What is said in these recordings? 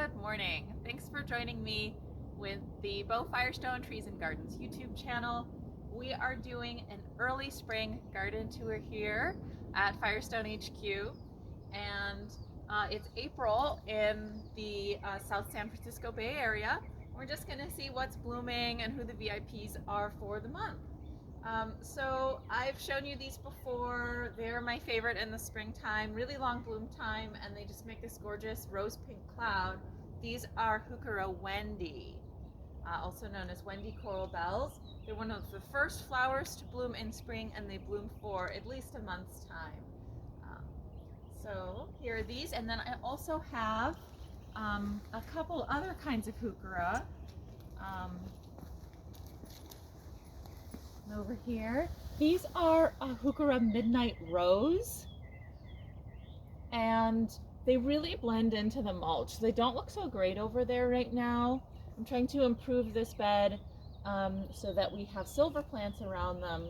Good morning. Thanks for joining me with the Beau Firestone Trees and Gardens YouTube channel. We are doing an early spring garden tour here at Firestone HQ, and it's April in the South San Francisco Bay Area. We're just going to see what's blooming and who the VIPs are for the month. So I've shown you these before. They're my favorite in the springtime, really long bloom time, and they just make this gorgeous rose pink cloud. These are heuchera Wendy, also known as Wendy coral bells. They're one of the first flowers to bloom in spring, and they bloom for at least a month's time. So here are these, and then I also have a couple other kinds of heuchera. Over here, these are a heuchera midnight rose, and they really blend into the mulch. They don't look so great over there right now. I'm trying to improve this bed so that we have silver plants around them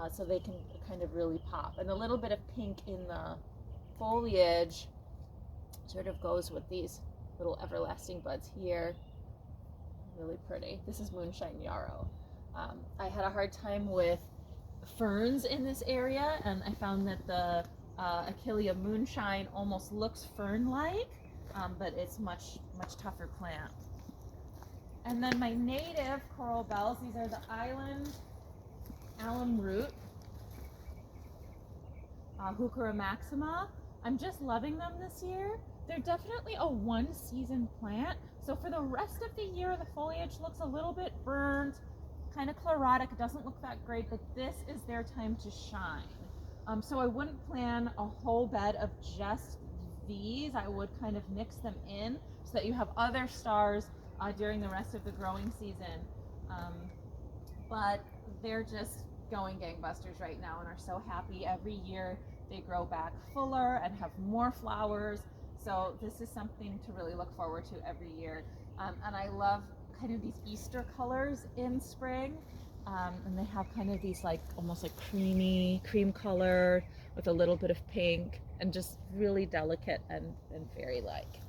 so they can kind of really pop, and a little bit of pink in the foliage sort of goes with these little everlasting buds here. Really pretty. This is moonshine yarrow. I had a hard time with ferns in this area, and I found that the Achillea moonshine almost looks fern-like, but it's much tougher plant. And then my native coral bells, these are the island alum root, heuchera maxima. I'm just loving them this year. They're definitely a one-season plant, so for the rest of the year the foliage looks a little bit burnt, kind of chlorotic. It doesn't look that great, but this is their time to shine. So I wouldn't plan a whole bed of just these. I would kind of mix them in so that you have other stars during the rest of the growing season. But they're just going gangbusters right now and are so happy. Every year they grow back fuller and have more flowers. So this is something to really look forward to every year. And I love kind of these Easter colors in spring. And they have kind of these like almost like cream color with a little bit of pink, and just really delicate and fairy-like.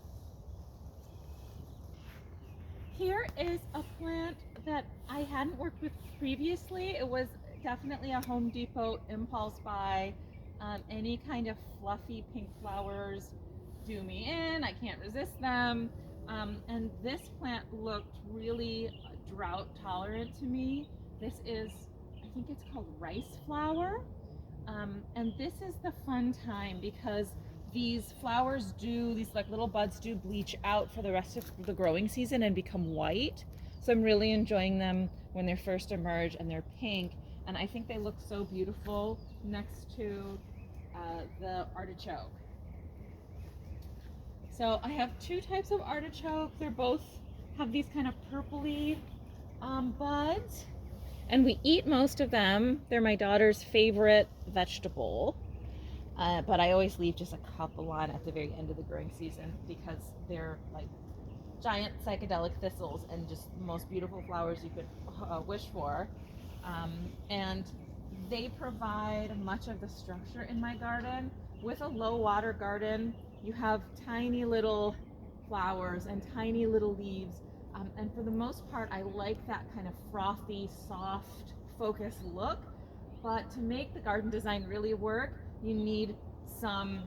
Here is a plant that I hadn't worked with previously. It was definitely a Home Depot impulse buy. Any kind of fluffy pink flowers do me in. I can't resist them. And this plant looked really drought tolerant to me. This is, I think it's called rice flower. And this is the fun time because these flowers these like little buds do bleach out for the rest of the growing season and become white. So I'm really enjoying them when they first emerge and they're pink. And I think they look so beautiful next to the artichoke. So I have two types of artichoke. They're both have these kind of purpley buds, and we eat most of them. They're my daughter's favorite vegetable, but I always leave just a couple on at the very end of the growing season because they're like giant psychedelic thistles and just the most beautiful flowers you could wish for. And they provide much of the structure in my garden. With a low water garden, you have tiny little flowers and tiny little leaves, and for the most part I like that kind of frothy, soft, focused look. But to make the garden design really work, you need some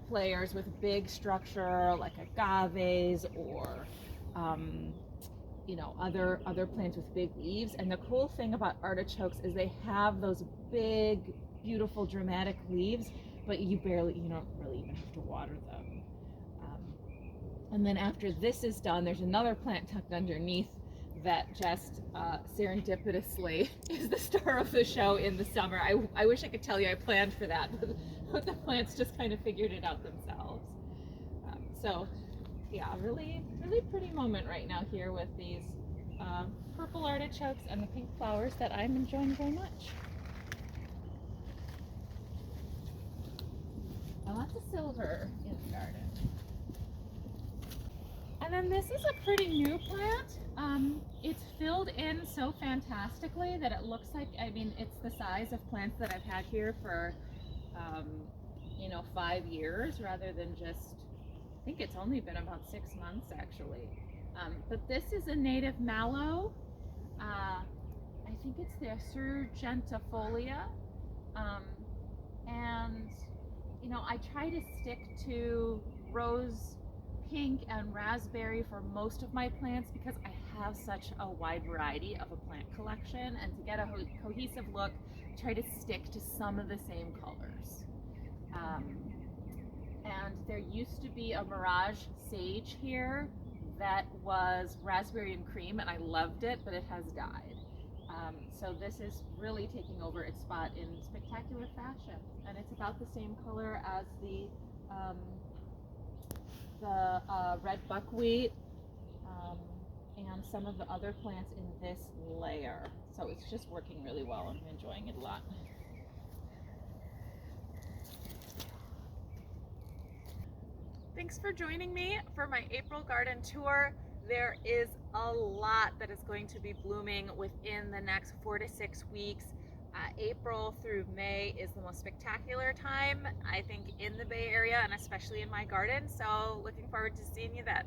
players with big structure like agaves or other plants with big leaves. And the cool thing about artichokes is they have those big, beautiful, dramatic leaves, but you don't really even have to water them. And then after this is done, there's another plant tucked underneath that just serendipitously is the star of the show in the summer. I wish I could tell you I planned for that, but the plants just kind of figured it out themselves. So yeah, really pretty moment right now here with these purple artichokes and the pink flowers that I'm enjoying very much. Lots of silver in the garden. And then this is a pretty new plant. It's filled in so fantastically that it looks like, it's the size of plants that I've had here for 5 years rather than just think it's only been about 6 months actually. But this is a native mallow. I think it's the surgentifolia. And you know, I try to stick to rose, pink, and raspberry for most of my plants because I have such a wide variety of a plant collection, and to get a cohesive look, I try to stick to some of the same colors. And there used to be a Mirage Sage here that was raspberry and cream, and I loved it, but it has died. So this is really taking over its spot in spectacular fashion, and it's about the same color as the red buckwheat and some of the other plants in this layer. So it's just working really well. I'm enjoying it a lot. Thanks for joining me for my April garden tour. There is a lot that is going to be blooming within the next 4 to 6 weeks. April through May is the most spectacular time, I think, in the Bay Area and especially in my garden. So looking forward to seeing you then.